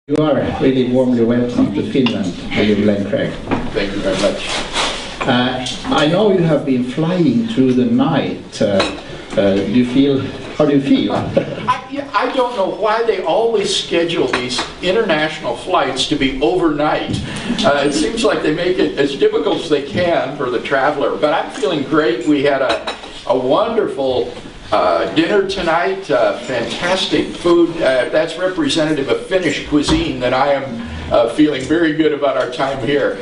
You are really warmly welcome to Finland, William Craig. Thank you very much. I know you have been flying through the night. How do you feel? I don't know why they always schedule these international flights to be overnight. It seems like they make it as difficult as they can for the traveler, but I'm feeling great. We had a wonderful dinner tonight, fantastic food. That's representative of Finnish cuisine, that I am feeling very good about our time here.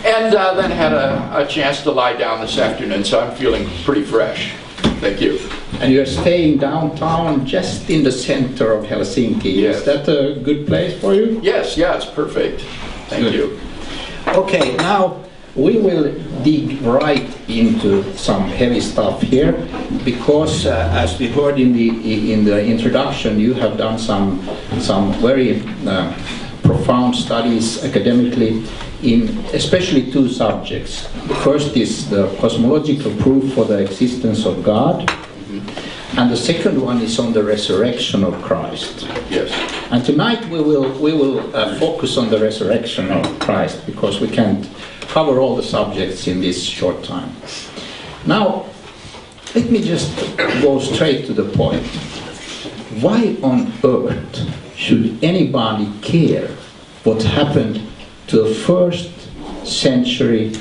And then had a chance to lie down this afternoon, so I'm feeling pretty fresh. Thank you. And you're staying downtown, just in the center of Helsinki. Yes. Is that a good place for you? Yes, yeah, it's perfect. Thank you. Okay, now we will dig right into some heavy stuff here, because as we heard in the introduction, you have done some very profound studies academically in especially two subjects. The first is the cosmological proof for the existence of God, and the second one is on the resurrection of Christ. Yes. And tonight we will focus on the resurrection of Christ, because we can't cover all the subjects in this short time. Now, let me just go straight to the point. Why on earth should anybody care what happened to a first century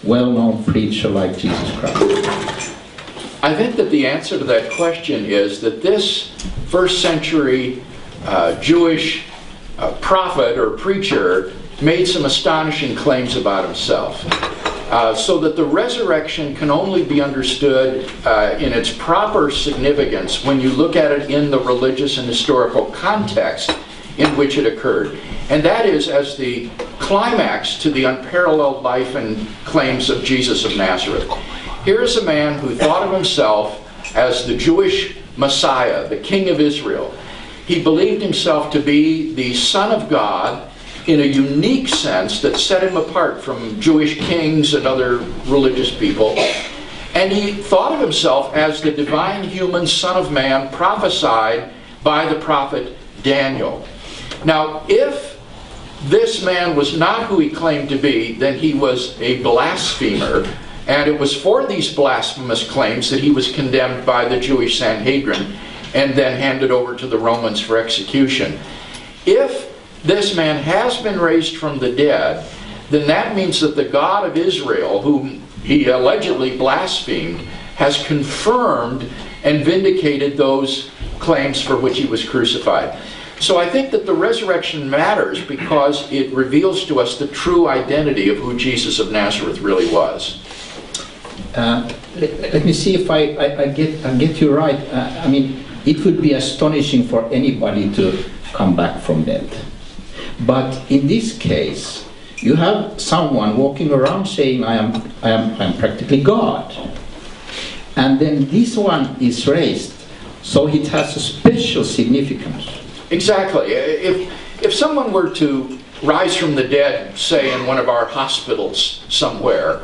well-known preacher like Jesus Christ? I think that the answer to that question is that this first century Jewish prophet or preacher made some astonishing claims about himself. So that the resurrection can only be understood in its proper significance when you look at it in the religious and historical context in which it occurred. And that is as the climax to the unparalleled life and claims of Jesus of Nazareth. Here is a man who thought of himself as the Jewish Messiah, the King of Israel. He believed himself to be the Son of God in a unique sense that set him apart from Jewish kings and other religious people. And he thought of himself as the divine human Son of Man prophesied by the prophet Daniel. Now, if this man was not who he claimed to be, then he was a blasphemer, and it was for these blasphemous claims that he was condemned by the Jewish Sanhedrin and then handed over to the Romans for execution. If this man has been raised from the dead, then that means that the God of Israel, whom he allegedly blasphemed, has confirmed and vindicated those claims for which he was crucified. So I think that the resurrection matters because it reveals to us the true identity of who Jesus of Nazareth really was. Let me see if I get you right. I mean, it would be astonishing for anybody to come back from death. But in this case, you have someone walking around saying, I am practically God. And then this one is raised, so it has a special significance. Exactly. If someone were to rise from the dead, say in one of our hospitals somewhere,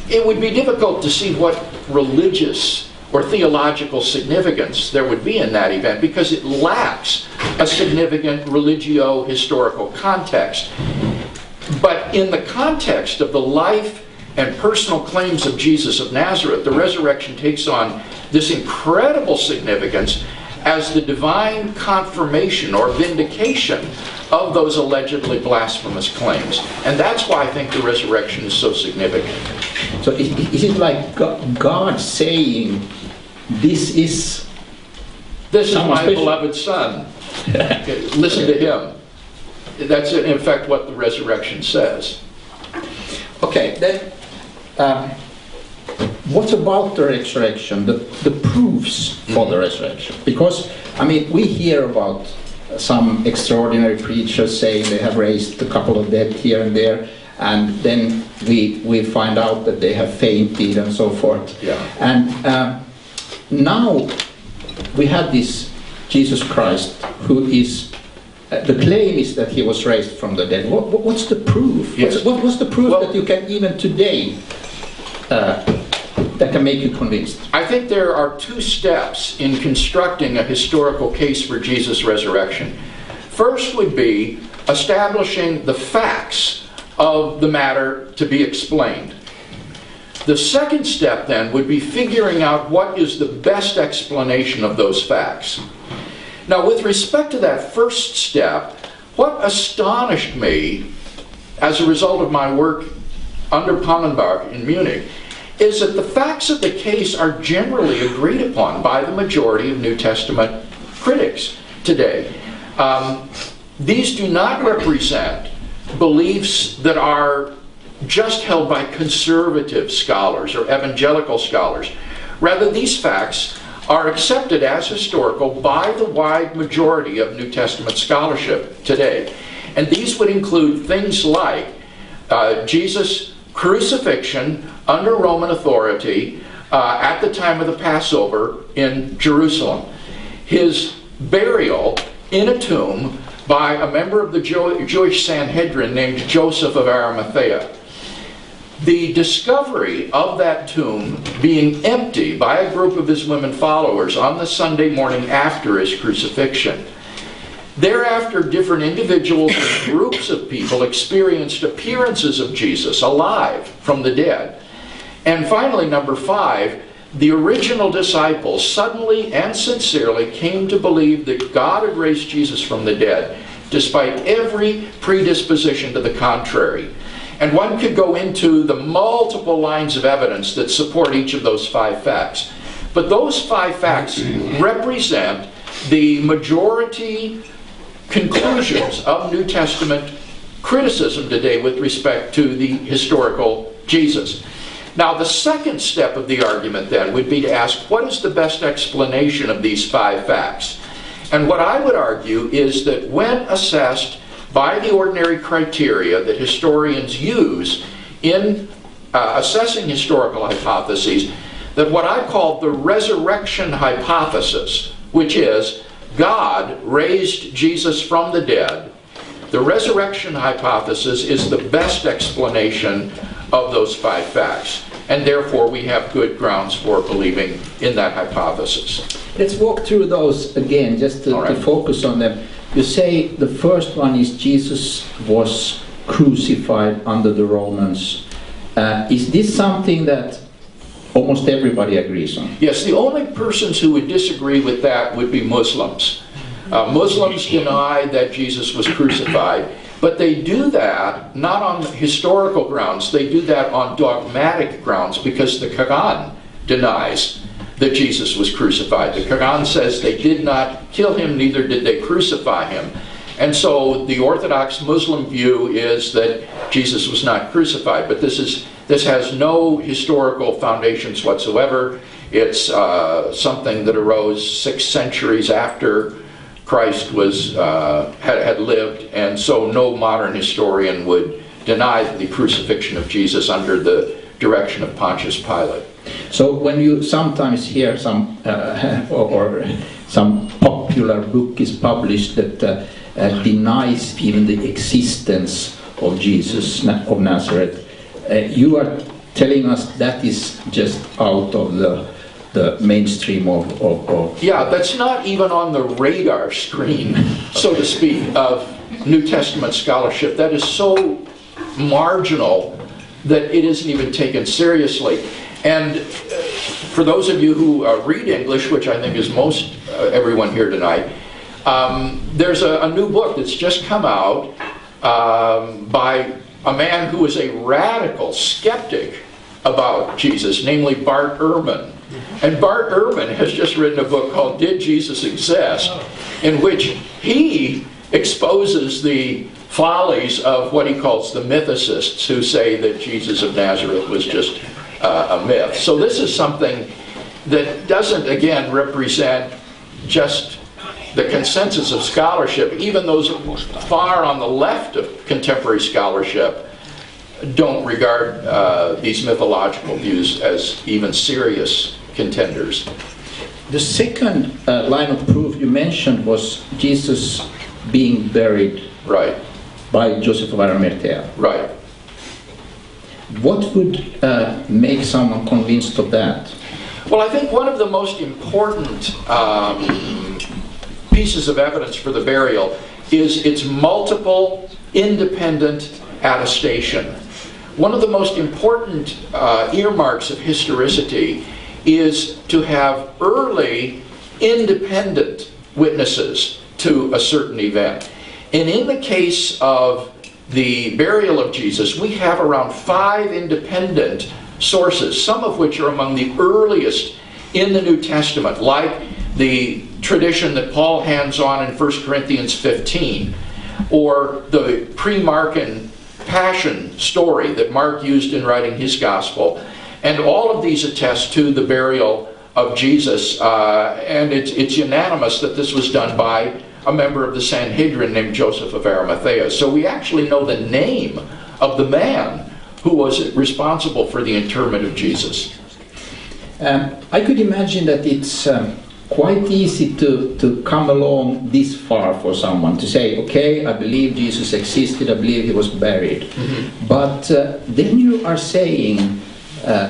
it would be difficult to see what religious or theological significance there would be in that event, because it lacks a significant religio-historical context. But in the context of the life and personal claims of Jesus of Nazareth, the resurrection takes on this incredible significance as the divine confirmation or vindication of those allegedly blasphemous claims. And that's why I think the resurrection is so significant. So is it like God saying, this is my special? beloved Son. Listen to him. That's in effect what the resurrection says. Okay, then what about the resurrection, the proofs for the resurrection? Because, I mean, we hear about some extraordinary preachers saying they have raised a couple of dead here and there, and then we find out that they have fainted and so forth. Yeah. And now we have this Jesus Christ, who is, the claim is that he was raised from the dead. What's the proof? Yes. What's the proof that you can even today that can make you convinced? I think there are two steps in constructing a historical case for Jesus' resurrection. First would be establishing the facts of the matter to be explained. The second step then would be figuring out what is the best explanation of those facts. Now, with respect to that first step, what astonished me as a result of my work under Pannenberg in Munich is that the facts of the case are generally agreed upon by the majority of New Testament critics today. These do not represent beliefs that are just held by conservative scholars or evangelical scholars. Rather, these facts are accepted as historical by the wide majority of New Testament scholarship today. And these would include things like Jesus' crucifixion under Roman authority at the time of the Passover in Jerusalem, his burial in a tomb by a member of the Jewish Sanhedrin named Joseph of Arimathea, the discovery of that tomb being empty by a group of his women followers on the Sunday morning after his crucifixion. Thereafter, different individuals and groups of people experienced appearances of Jesus alive from the dead. And finally, number 5, the original disciples suddenly and sincerely came to believe that God had raised Jesus from the dead, despite every predisposition to the contrary. And one could go into the multiple lines of evidence that support each of those 5 facts. But those 5 facts represent the majority conclusions of New Testament criticism today with respect to the historical Jesus. Now, the second step of the argument then would be to ask, what is the best explanation of these 5 facts? And what I would argue is that when assessed by the ordinary criteria that historians use in assessing historical hypotheses, that what I call the resurrection hypothesis, which is God raised Jesus from the dead, the resurrection hypothesis is the best explanation of those 5 facts. And therefore we have good grounds for believing in that hypothesis. Let's walk through those again, just to focus on them. You say the first one is Jesus was crucified under the Romans. Is this something that almost everybody agrees on? Yes, the only persons who would disagree with that would be Muslims. Muslims deny that Jesus was crucified, but they do that not on historical grounds, they do that on dogmatic grounds, because the Quran denies that Jesus was crucified. The Quran says they did not kill him, neither did they crucify him. And so the Orthodox Muslim view is that Jesus was not crucified, but this has no historical foundations whatsoever. It's something that arose 6 centuries after Christ had lived, and so no modern historian would deny the crucifixion of Jesus under the direction of Pontius Pilate. So when you sometimes hear some or some popular book is published that denies even the existence of Jesus of Nazareth, you are telling us that is just out of the mainstream of... Yeah, that's not even on the radar screen, so to speak, of New Testament scholarship. That is so marginal that it isn't even taken seriously. And for those of you who read English, which I think is most everyone here tonight, there's a new book that's just come out by a man who is a radical skeptic about Jesus, namely Bart Ehrman. And Bart Ehrman has just written a book called Did Jesus Exist?, in which he exposes the follies of what he calls the mythicists, who say that Jesus of Nazareth was just a myth. So this is something that doesn't, again, represent just the consensus of scholarship. Even those far on the left of contemporary scholarship don't regard these mythological views as even serious contenders. The second line of proof you mentioned was Jesus being buried by Joseph of Arimathea. Right. What would make someone convinced of that? Well, I think one of the most important pieces of evidence for the burial is its multiple independent attestation. One of the most important earmarks of historicity is to have early independent witnesses to a certain event. And in the case of the burial of Jesus, we have around 5 independent sources, some of which are among the earliest in the New Testament, like the tradition that Paul hands on in 1 Corinthians 15, or the pre-Markan Passion story that Mark used in writing his gospel. And all of these attest to the burial of Jesus, and it's unanimous that this was done by a member of the Sanhedrin named Joseph of Arimathea. So we actually know the name of the man who was responsible for the interment of Jesus. I could imagine that it's quite easy to come along this far for someone to say, okay, I believe Jesus existed, I believe he was buried. Mm-hmm. But then you are saying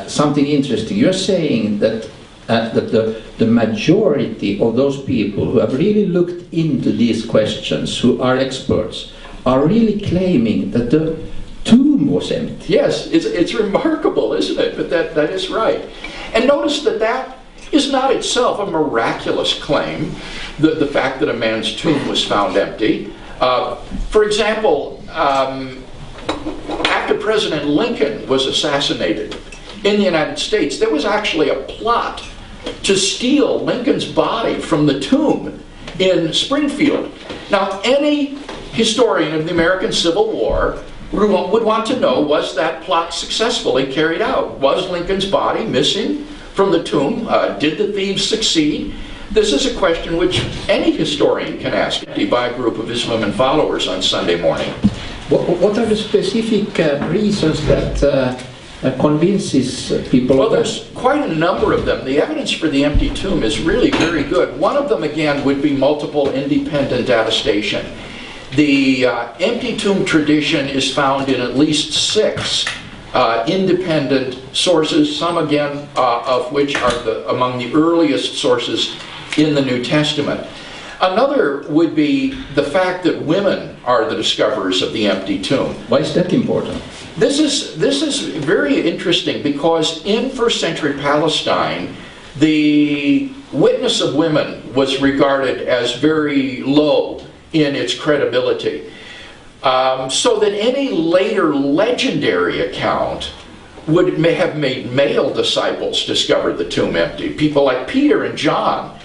something interesting. You're saying that the majority of those people who have really looked into these questions, who are experts, are really claiming that the tomb was empty. Yes, it's remarkable, isn't it? But that is right. And notice that is not itself a miraculous claim, the fact that a man's tomb was found empty. For example, after President Lincoln was assassinated in the United States, there was actually a plot to steal Lincoln's body from the tomb in Springfield. Now, any historian of the American Civil War would want to know, was that plot successfully carried out? Was Lincoln's body missing from the tomb? Did the thieves succeed? This is a question which any historian can ask by a group of his women followers on Sunday morning. What are the specific reasons that convinces people? Well, there's quite a number of them. The evidence for the empty tomb is really very good. One of them, again, would be multiple independent attestation. The empty tomb tradition is found in at least 6 independent sources, some again of which are among the earliest sources in the New Testament. Another would be the fact that women are the discoverers of the empty tomb. Why is that important? This is very interesting because in first century Palestine, the witness of women was regarded as very low in its credibility. So that any later legendary account may have made male disciples discover the tomb empty. People like Peter and John.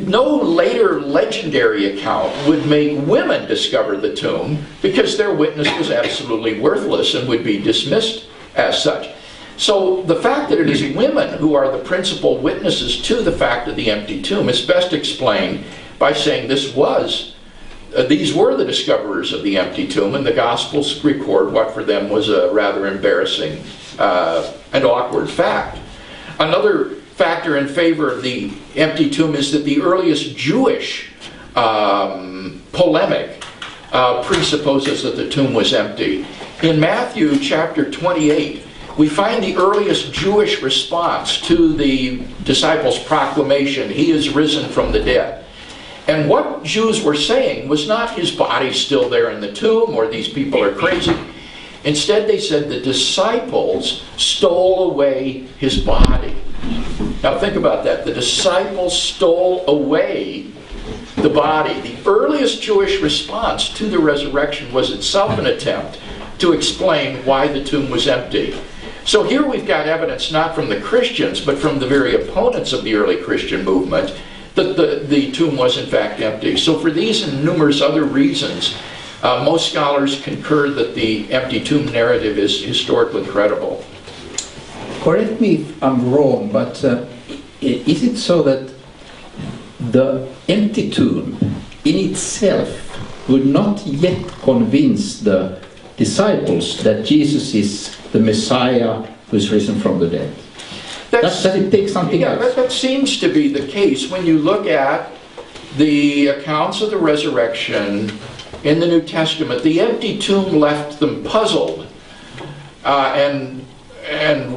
No later legendary account would make women discover the tomb because their witness was absolutely worthless and would be dismissed as such. So the fact that it is women who are the principal witnesses to the fact of the empty tomb is best explained by saying these were the discoverers of the empty tomb, and the Gospels record what for them was a rather embarrassing and awkward fact. Another factor in favor of the empty tomb is that the earliest Jewish polemic presupposes that the tomb was empty. In Matthew chapter 28, we find the earliest Jewish response to the disciples' proclamation, "He is risen from the dead." And what Jews were saying was not his body's still there in the tomb or these people are crazy. Instead, they said the disciples stole away his body. Now think about that. The disciples stole away the body. The earliest Jewish response to the resurrection was itself an attempt to explain why the tomb was empty. So here we've got evidence not from the Christians, but from the very opponents of the early Christian movement, that the tomb was in fact empty. So for these and numerous other reasons, most scholars concur that the empty tomb narrative is historically credible. Correct me if I'm wrong, but is it so that the empty tomb in itself would not yet convince the disciples that Jesus is the Messiah who is risen from the dead? Does it take something else? That seems to be the case when you look at the accounts of the resurrection in the New Testament. The empty tomb left them puzzled and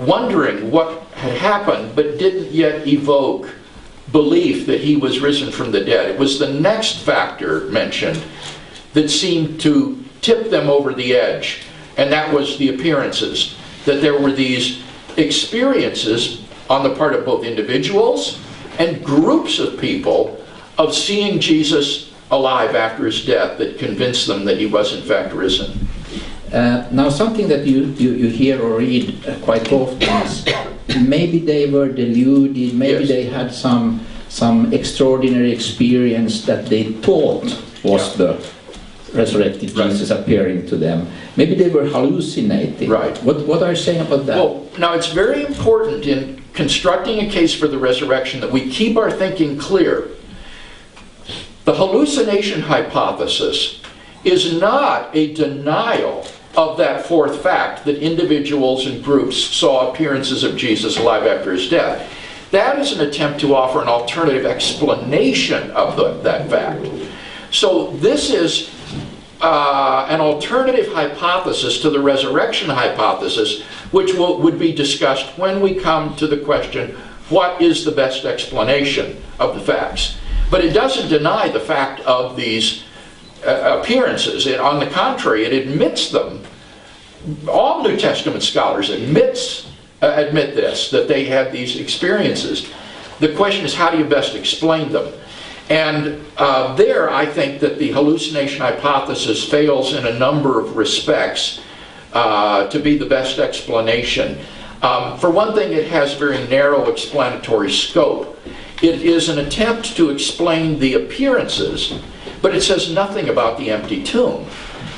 wondering what had happened, but didn't yet evoke belief that he was risen from the dead. It was the next factor mentioned that seemed to tip them over the edge, and that was the appearances. That there were these experiences on the part of both individuals and groups of people of seeing Jesus alive after his death that convinced them that he was in fact risen. Now something that you hear or read quite often is maybe they were deluded, maybe they had some extraordinary experience that they thought was the resurrected Jesus appearing to them. Maybe they were hallucinating. Right. What are you saying about that? Well, now it's very important in constructing a case for the resurrection that we keep our thinking clear. The hallucination hypothesis is not a denial of that fourth fact that individuals and groups saw appearances of Jesus alive after his death. That is an attempt to offer an alternative explanation of that fact. So this is an alternative hypothesis to the resurrection hypothesis, which would be discussed when we come to the question, what is the best explanation of the facts? But it doesn't deny the fact of these appearances. On the contrary, it admits them. All New Testament scholars admit this, that they had these experiences. The question is, how do you best explain them? And there, I think that the hallucination hypothesis fails in a number of respects to be the best explanation. For one thing, it has very narrow explanatory scope. It is an attempt to explain the appearances, but it says nothing about the empty tomb.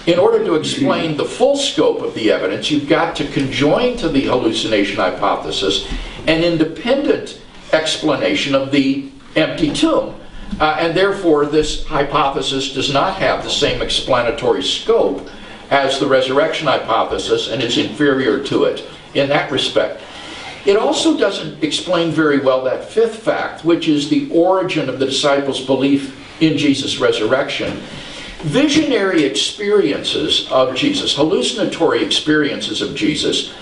In order to explain the full scope of the evidence, you've got to conjoin to the hallucination hypothesis an independent explanation of the empty tomb. And therefore, this hypothesis does not have the same explanatory scope as the resurrection hypothesis and is inferior to it in that respect. It also doesn't explain very well that fifth fact, which is the origin of the disciples' belief in Jesus' resurrection. Visionary experiences of Jesus, hallucinatory experiences of Jesus,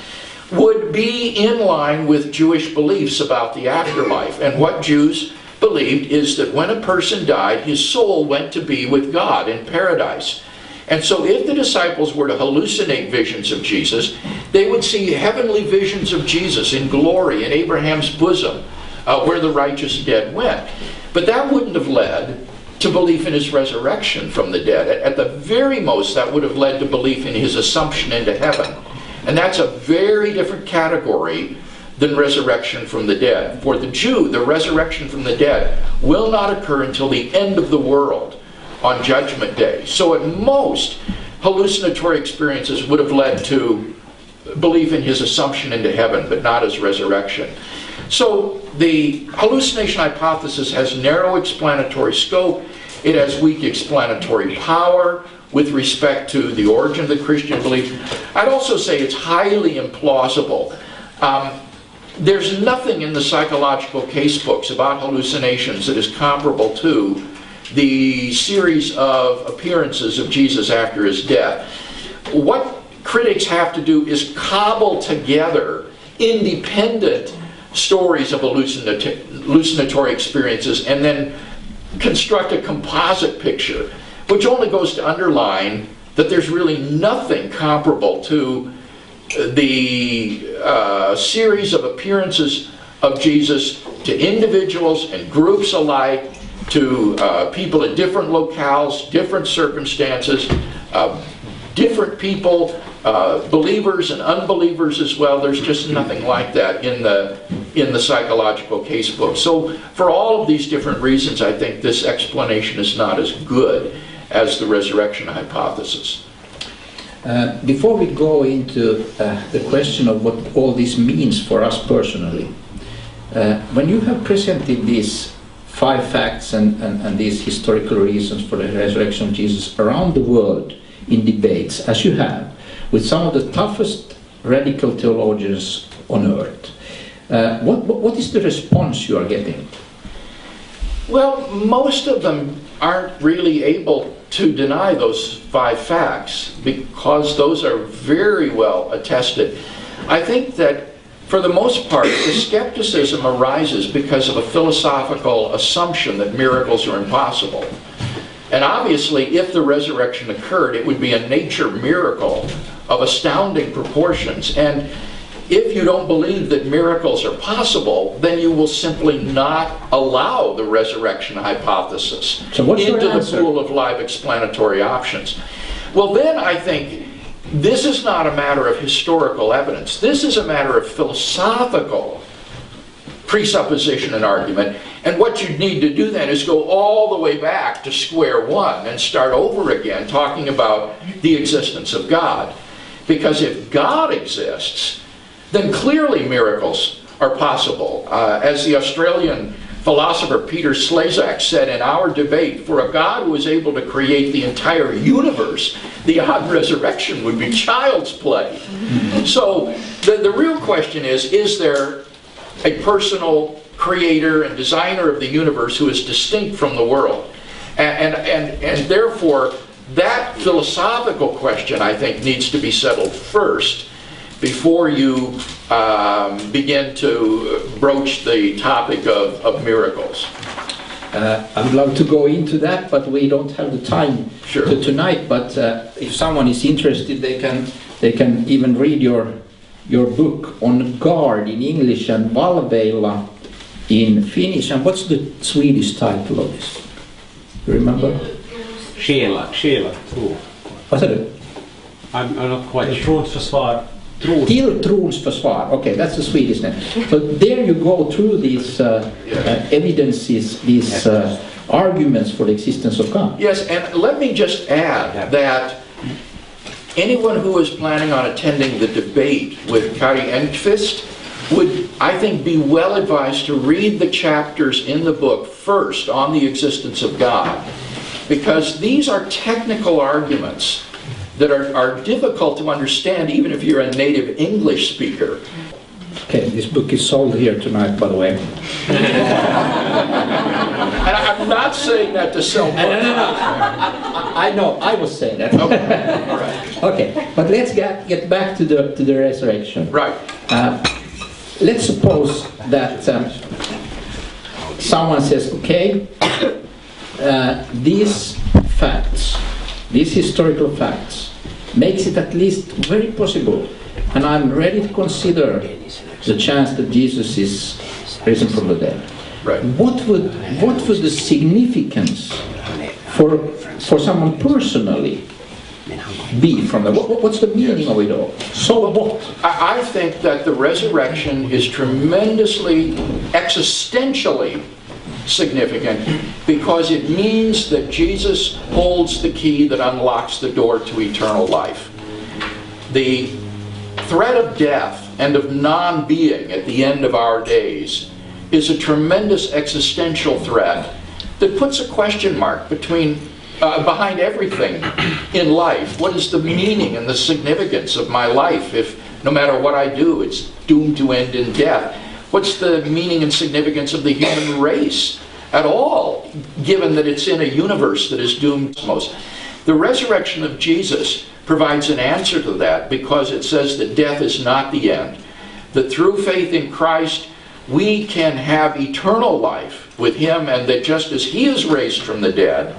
would be in line with Jewish beliefs about the afterlife. And what Jews believed is that when a person died, his soul went to be with God in paradise. And so if the disciples were to hallucinate visions of Jesus, they would see heavenly visions of Jesus in glory in Abraham's bosom, where the righteous dead went. But that wouldn't have led to belief in his resurrection from the dead. At the very most, that would have led to belief in his assumption into heaven. And that's a very different category than resurrection from the dead. For the Jew, the resurrection from the dead will not occur until the end of the world on Judgment Day. So at most, hallucinatory experiences would have led to belief in his assumption into heaven, but not his resurrection. So the hallucination hypothesis has narrow explanatory scope. It has weak explanatory power with respect to the origin of the Christian belief. I'd also say it's highly implausible. There's nothing in the psychological case books about hallucinations that is comparable to the series of appearances of Jesus after his death. What critics have to do is cobble together independent stories of hallucinatory experiences and then construct a composite picture, which only goes to underline that there's really nothing comparable to the series of appearances of Jesus to individuals and groups alike, to people at different locales, different circumstances, different people, believers and unbelievers as well. There's just nothing like that in the psychological case book. So for all of these different reasons, I think this explanation is not as good as the resurrection hypothesis. Before we go into the question of what all this means for us personally, when you have presented these 5 facts and these historical reasons for the resurrection of Jesus around the world in debates, as you have, with some of the toughest radical theologians on earth, what is the response you are getting? Well, most of them aren't really able to deny those 5 facts because those are very well attested. I think that For the most part, the skepticism arises because of a philosophical assumption that miracles are impossible. And obviously, if the resurrection occurred, it would be a nature miracle of astounding proportions. And if you don't believe that miracles are possible, then you will simply not allow the resurrection hypothesis into the pool of live explanatory options. Well, then I think this is not a matter of historical evidence. This is a matter of philosophical presupposition and argument. And what you need to do then is go all the way back to square one and start over again talking about the existence of God. Because if God exists, then clearly miracles are possible. As the Australian philosopher Peter Slezak said in our debate, for a God who is able to create the entire universe, the odd resurrection would be child's play. So the real question is there a personal creator and designer of the universe who is distinct from the world? And therefore, that philosophical question, I think, needs to be settled first before you begin to broach the topic of miracles. I would love to go into that, but we don't have the time tonight. But if someone is interested, they can even read your book On Guard in English and Valveilla in Finnish. And what's the Swedish title of this? You remember? Själa tro. What's it? I'm not quite sure. Trons försvar. Till trons försvar. Okay, that's the Swedish name. So there you go through these evidences, these arguments for the existence of God. Yes, and let me just add that anyone who is planning on attending the debate with Kari Enqvist would, I think, be well advised to read the chapters in the book first on the existence of God, because these are technical arguments that are difficult to understand even if you're a native English speaker. Okay, this book is sold here tonight, by the way. And I'm not saying that to sell books. I know, I was saying that. Okay, all right. Okay, but let's get back to the resurrection. Right. Let's suppose that someone says, okay, these facts, these historical facts, makes it at least very possible, and I'm ready to consider the chance that Jesus is risen from the dead. Right. What would the significance for someone personally be from that? What's the meaning of it all? So what? I think that the resurrection is tremendously existentially significant because it means that Jesus holds the key that unlocks the door to eternal life. The threat of death and of non-being at the end of our days is a tremendous existential threat that puts a question mark behind everything in life. What is the meaning and the significance of my life if no matter what I do, it's doomed to end in death? What's the meaning and significance of the human race at all, given that it's in a universe that is doomed to most? The resurrection of Jesus provides an answer to that because it says that death is not the end. That through faith in Christ, we can have eternal life with Him, and that just as He is raised from the dead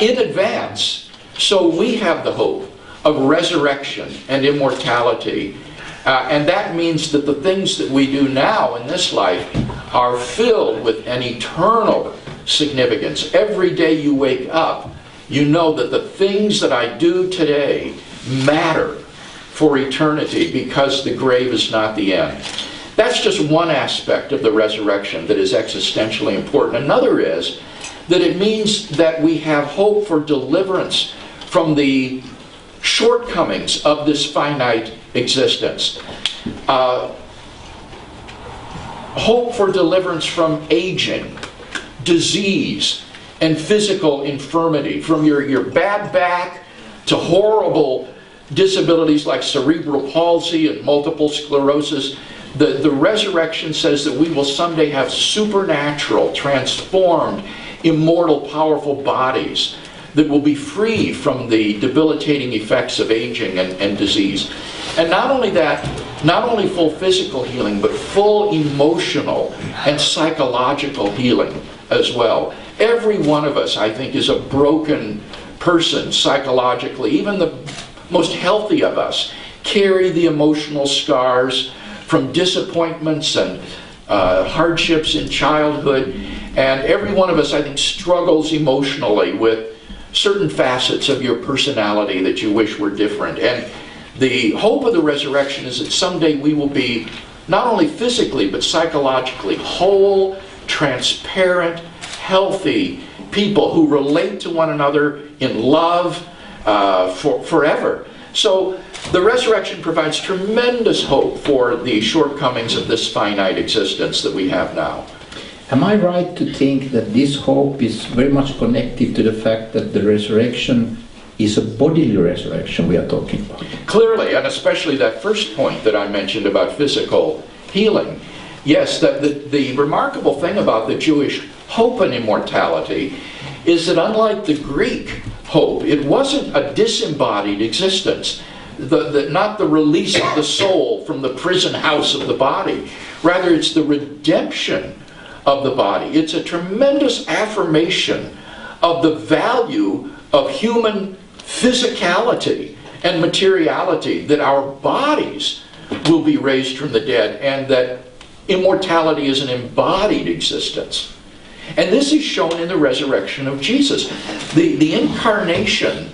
in advance, so we have the hope of resurrection and immortality. And that means that the things that we do now in this life are filled with an eternal significance. Every day you wake up, you know that the things that I do today matter for eternity because the grave is not the end. That's just one aspect of the resurrection that is existentially important. Another is that it means that we have hope for deliverance from the shortcomings of this finite existence. Hope for deliverance from aging, disease, and physical infirmity, from your bad back to horrible disabilities like cerebral palsy and multiple sclerosis. The resurrection says that we will someday have supernatural, transformed, immortal, powerful bodies that will be free from the debilitating effects of aging and disease. And not only that, not only full physical healing, but full emotional and psychological healing as well. Every one of us, I think, is a broken person psychologically. Even the most healthy of us carry the emotional scars from disappointments and hardships in childhood. And every one of us, I think, struggles emotionally with certain facets of your personality that you wish were different. And the hope of the resurrection is that someday we will be not only physically but psychologically whole, transparent, healthy people who relate to one another in love forever. So the resurrection provides tremendous hope for the shortcomings of this finite existence that we have now. Am I right to think that this hope is very much connected to the fact that the resurrection is a bodily resurrection we are talking about? Clearly, and especially that first point that I mentioned about physical healing. Yes, the remarkable thing about the Jewish hope in immortality is that unlike the Greek hope, it wasn't a disembodied existence, not the release of the soul from the prison house of the body. Rather, it's the redemption of the body. It's a tremendous affirmation of the value of human physicality and materiality, that our bodies will be raised from the dead, and that immortality is an embodied existence. And this is shown in the resurrection of Jesus. The incarnation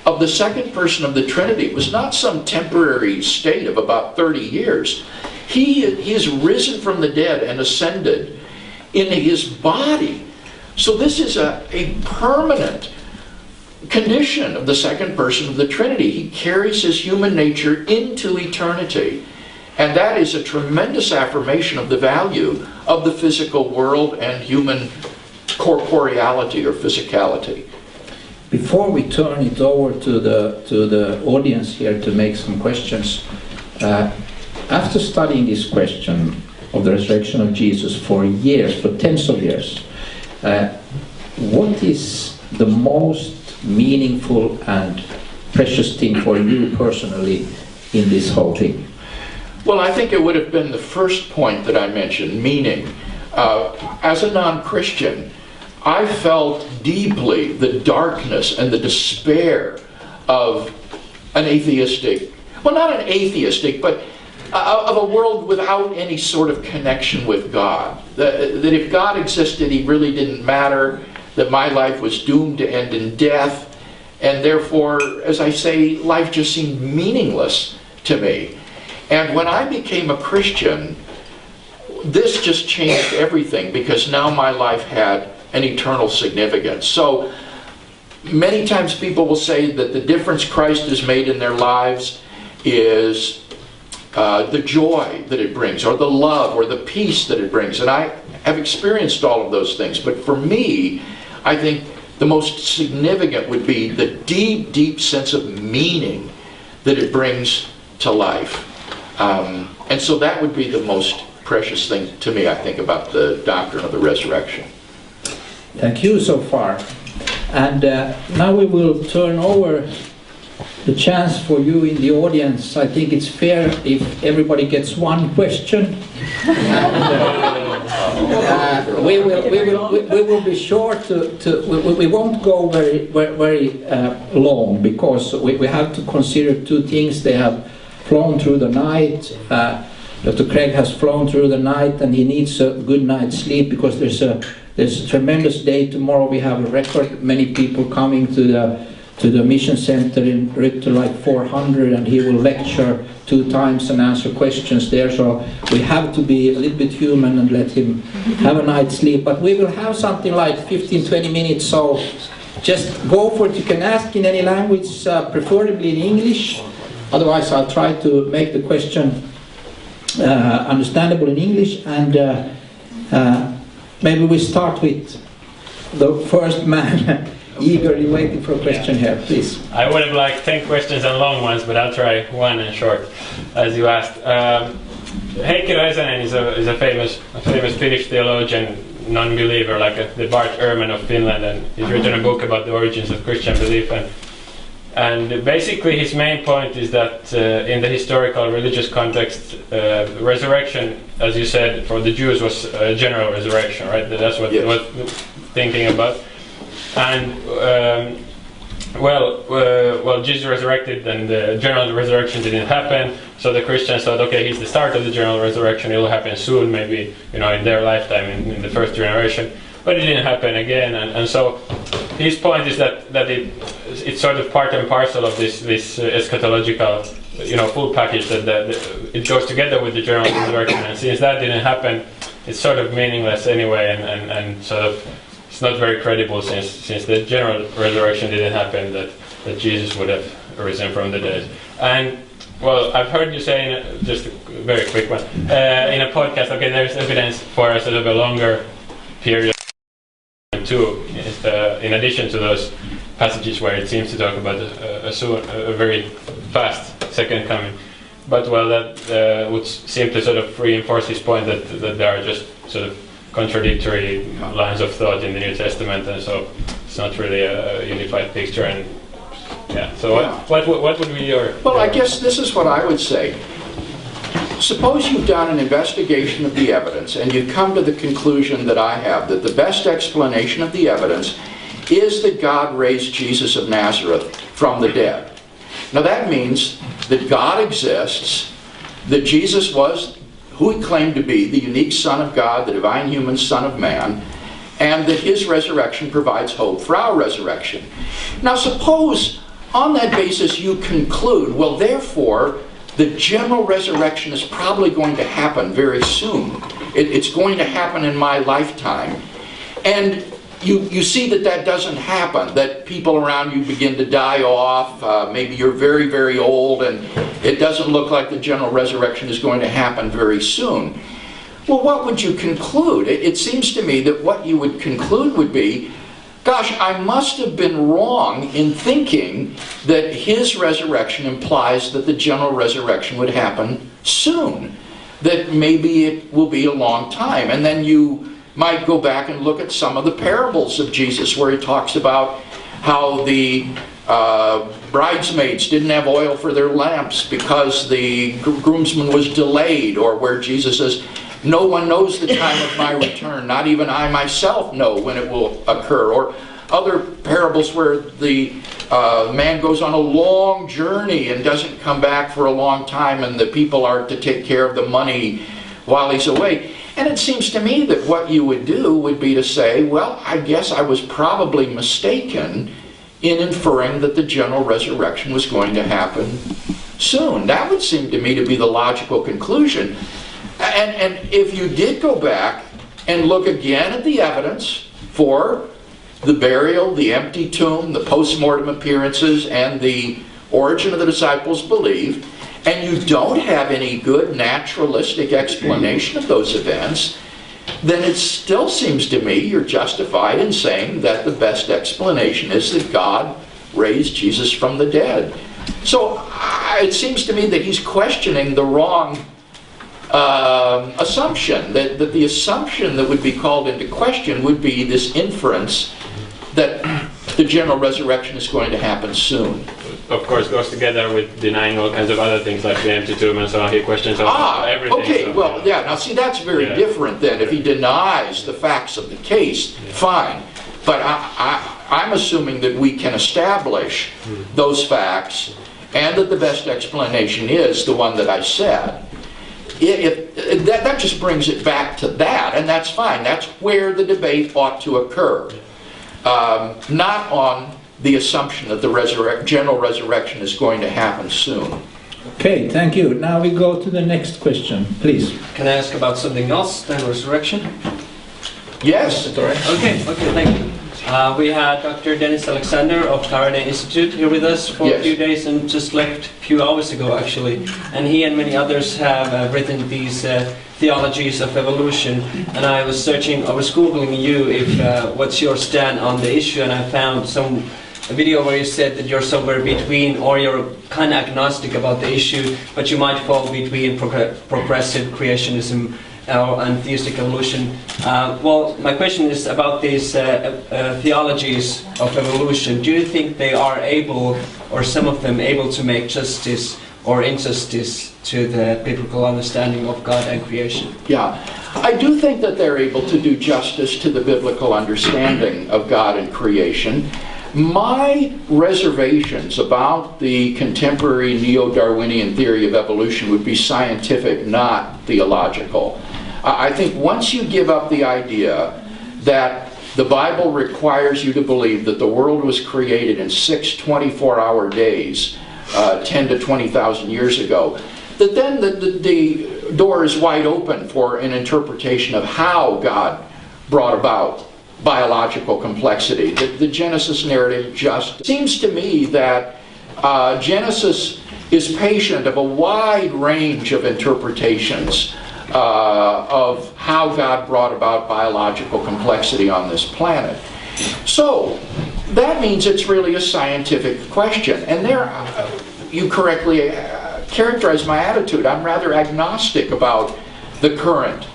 of the second person of the Trinity was not some temporary state of about 30 years. He is risen from the dead and ascended in his body. So this is a permanent condition of the second person of the Trinity. He carries his human nature into eternity. And that is a tremendous affirmation of the value of the physical world and human corporeality or physicality. Before we turn it over to the audience here to make some questions, after studying this question of the resurrection of Jesus for years, for tens of years, what is the most meaningful and precious thing for you personally in this whole thing? Well, I think it would have been the first point that I mentioned, meaning. As a non-Christian, I felt deeply the darkness and the despair of an atheistic, well, not an atheistic, but of a world without any sort of connection with God. That if God existed, he really didn't matter, that my life was doomed to end in death, and therefore, as I say, life just seemed meaningless to me. And when I became a Christian, this just changed everything, because now my life had an eternal significance. So many times people will say that the difference Christ has made in their lives is the joy that it brings, or the love, or the peace that it brings. And I have experienced all of those things. But for me, I think the most significant would be the deep, deep sense of meaning that it brings to life. And so that would be the most precious thing to me, I think, about the doctrine of the resurrection. Thank you so far. And now we will turn over the chance for you in the audience. I think it's fair if everybody gets one question. And, we will be sure we won't go very long, because we have to consider two things. They have flown through the night. Dr. Craig has flown through the night, and he needs a good night's sleep, because there's a tremendous day tomorrow. We have a record many people coming to the mission center in Rytter, like 400, and he will lecture 2 times and answer questions there. So we have to be a little bit human and let him have a night's sleep. But we will have something like 15-20 minutes, so just go for it. You can ask in any language, preferably in English. Otherwise, I'll try to make the question understandable in English. And maybe we start with the first man eagerly waiting for a question here, please. I would have liked 10 questions and long ones, but I'll try one and short, as you asked. Heikki Räisänen is a famous Finnish theologian, non-believer, like the Bart Ehrman of Finland, and he's written a book about the origins of Christian belief. And basically his main point is that in the historical religious context, resurrection, as you said, for the Jews was a general resurrection, right? That's what thinking about. And Jesus resurrected, and the general resurrection didn't happen. So the Christians thought, okay, he's the start of the general resurrection. It will happen soon, maybe in their lifetime, in the first generation. But it didn't happen again, and so his point is that it's sort of part and parcel of this eschatological, full package that it goes together with the general resurrection. And since that didn't happen, it's sort of meaningless anyway, and sort of it's not very credible since the general resurrection didn't happen that Jesus would have risen from the dead. And well, I've heard you say, just a very quick one, in a podcast, okay, there's evidence for a sort of a longer period too, in addition to those passages where it seems to talk about a very fast second coming. But well, that would seem to sort of reinforce his point that there are just sort of contradictory lines of thought in the New Testament, and so it's not really a unified picture. And what would be your... Well, I guess this is what I would say. Suppose you've done an investigation of the evidence and you come to the conclusion that I have, that the best explanation of the evidence is that God raised Jesus of Nazareth from the dead. Now that means that God exists, that Jesus was who he claimed to be, the unique Son of God, the divine human Son of Man, and that his resurrection provides hope for our resurrection. Now suppose on that basis you conclude, well, therefore, the general resurrection is probably going to happen very soon. It's going to happen in my lifetime. And you see that doesn't happen, that people around you begin to die off. Maybe you're very, very old, and it doesn't look like the general resurrection is going to happen very soon. Well, what would you conclude? It seems to me that what you would conclude would be, gosh, I must have been wrong in thinking that his resurrection implies that the general resurrection would happen soon, that maybe it will be a long time. And then you might go back and look at some of the parables of Jesus where he talks about how the bridesmaids didn't have oil for their lamps because the groomsman was delayed, or where Jesus says, no one knows the time of my return, not even I myself know when it will occur. Or other parables where the man goes on a long journey and doesn't come back for a long time, and the people are to take care of the money while he's away. And it seems to me that what you would do would be to say, well, I guess I was probably mistaken in inferring that the general resurrection was going to happen soon. That would seem to me to be the logical conclusion. And if you did go back and look again at the evidence for the burial, the empty tomb, the post-mortem appearances, and the origin of the disciples' belief, and you don't have any good naturalistic explanation of those events, then it still seems to me you're justified in saying that the best explanation is that God raised Jesus from the dead. So it seems to me that he's questioning the wrong assumption, that the assumption that would be called into question would be this inference that the general resurrection is going to happen soon. Of course, goes together with denying all kinds of other things like the empty tomb and so on. He questions everything. Okay, so, well, yeah, now see, that's very different then. If he denies the facts of the case, fine. But I'm assuming that we can establish those facts, and that the best explanation is the one that I said. That just brings it back to that, and that's fine. That's where the debate ought to occur. Not on the assumption that the general resurrection is going to happen soon. Okay, thank you. Now we go to the next question, please. Can I ask about something else than resurrection? Yes. Okay, thank you. We had Dr. Dennis Alexander of Faraday Institute here with us for a few days, and just left a few hours ago actually. And he and many others have written these theologies of evolution. And I was Googling you if what's your stand on the issue, and I found a video where you said that you're somewhere between, or you're kind of agnostic about the issue, but you might fall between progressive creationism and theistic evolution. Well, my question is about these theologies of evolution. Do you think they are able, or some of them able, to make justice or injustice to the biblical understanding of God and creation? Yeah, I do think that they're able to do justice to the biblical understanding of God and creation. My reservations about the contemporary neo-Darwinian theory of evolution would be scientific, not theological. I think once you give up the idea that the Bible requires you to believe that the world was created in 6 24-hour days, 10 to 20,000 years ago, that then the door is wide open for an interpretation of how God brought about biological complexity. The Genesis narrative just seems to me that Genesis is patient of a wide range of interpretations of how God brought about biological complexity on this planet. So that means it's really a scientific question. And there, you correctly characterize my attitude. I'm rather agnostic about the current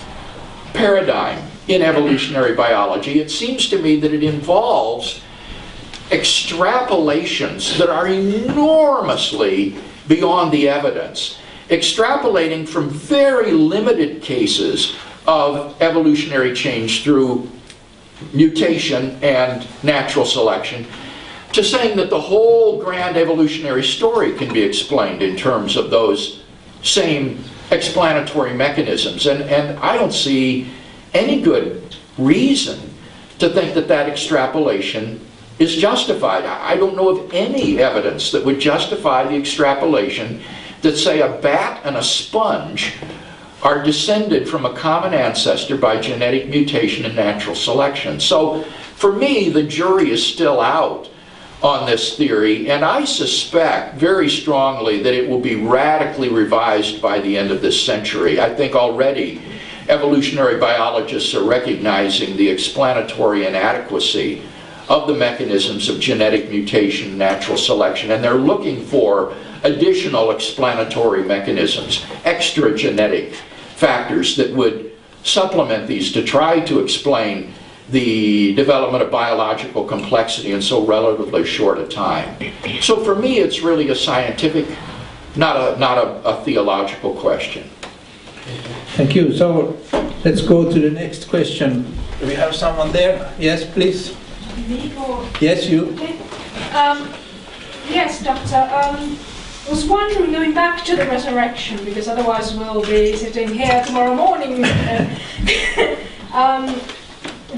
paradigm in evolutionary biology. It seems to me that it involves extrapolations that are enormously beyond the evidence, extrapolating from very limited cases of evolutionary change through mutation and natural selection, to saying that the whole grand evolutionary story can be explained in terms of those same explanatory mechanisms. And I don't see any good reason to think that that extrapolation is justified. I don't know of any evidence that would justify the extrapolation that, say, a bat and a sponge are descended from a common ancestor by genetic mutation and natural selection. So for me, the jury is still out on this theory, and I suspect very strongly that it will be radically revised by the end of this century. I think already evolutionary biologists are recognizing the explanatory inadequacy of the mechanisms of genetic mutation and natural selection, and they're looking for additional explanatory mechanisms, extra genetic factors that would supplement these to try to explain the development of biological complexity in so relatively short a time. So for me, it's really a scientific, not a theological question. Thank you. So let's go to the next question. Do we have someone there? Yes, please. Yes, you. Okay. Yes, Doctor. I was wondering, going back to the resurrection, because otherwise we'll be sitting here tomorrow morning.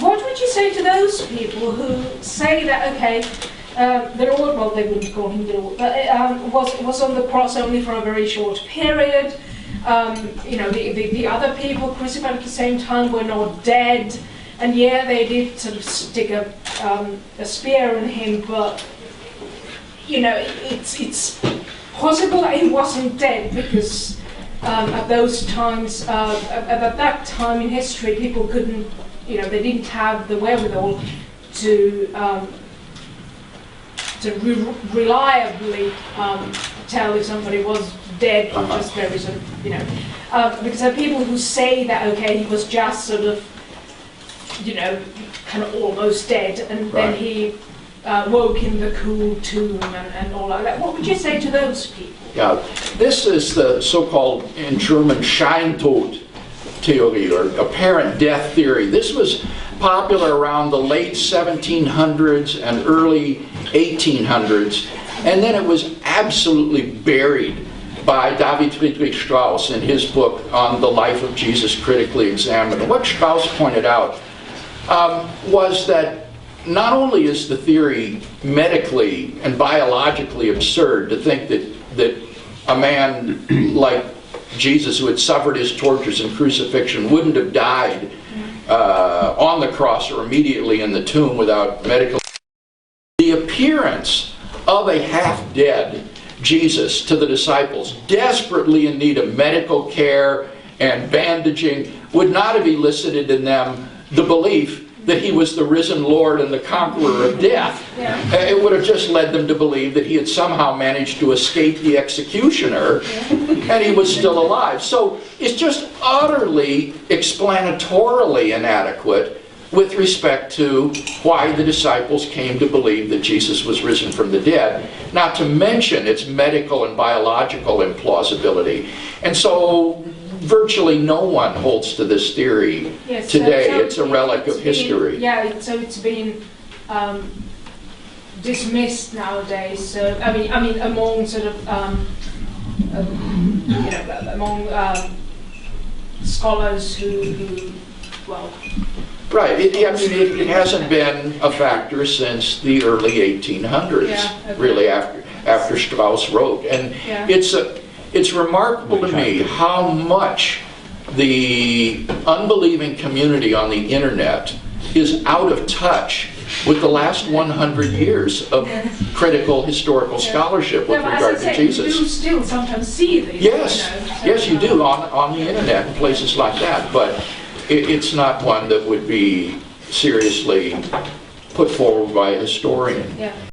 What would you say to those people who say that, okay, the Lord, well, they wouldn't call him the Lord, but was on the cross only for a very short period? The other people crucified at the same time were not dead, and yeah, they did sort of stick a spear in him, but it's possible that he wasn't dead because at those times, at that time in history, people couldn't, they didn't have the wherewithal to reliably tell if somebody was dead or just very sort of, because there are people who say that, okay, he was just sort of, kind of almost dead, and then he woke in the cool tomb and all like that. What would you say to those people? Yeah, this is the so-called, in German, Scheintod theory, or apparent death theory. This was popular around the late 1700s and early 1800s, and then it was absolutely buried by David Friedrich Strauss in his book on the life of Jesus critically examined. And what Strauss pointed out was that not only is the theory medically and biologically absurd to think that a man like Jesus, who had suffered his tortures and crucifixion, wouldn't have died on the cross or immediately in the tomb without medical. The appearance of a half-dead Jesus to the disciples, desperately in need of medical care and bandaging, would not have elicited in them the belief that he was the risen Lord and the conqueror of death. It would have just led them to believe that he had somehow managed to escape the executioner and he was still alive. So it's just utterly explanatorily inadequate with respect to why the disciples came to believe that Jesus was risen from the dead, not to mention its medical and biological implausibility. And so virtually no one holds to this theory today. So it's a relic of history. So it's been dismissed nowadays. So I mean, among sort of among scholars who well. Right. It hasn't been a factor since the early 1800s, really after Strauss wrote, and it's remarkable to me how much the unbelieving community on the internet is out of touch with the last 100 years of critical historical scholarship with regard to Jesus. You still sometimes see these. Yes, you do on the internet and places like that, but it's not one that would be seriously put forward by a historian.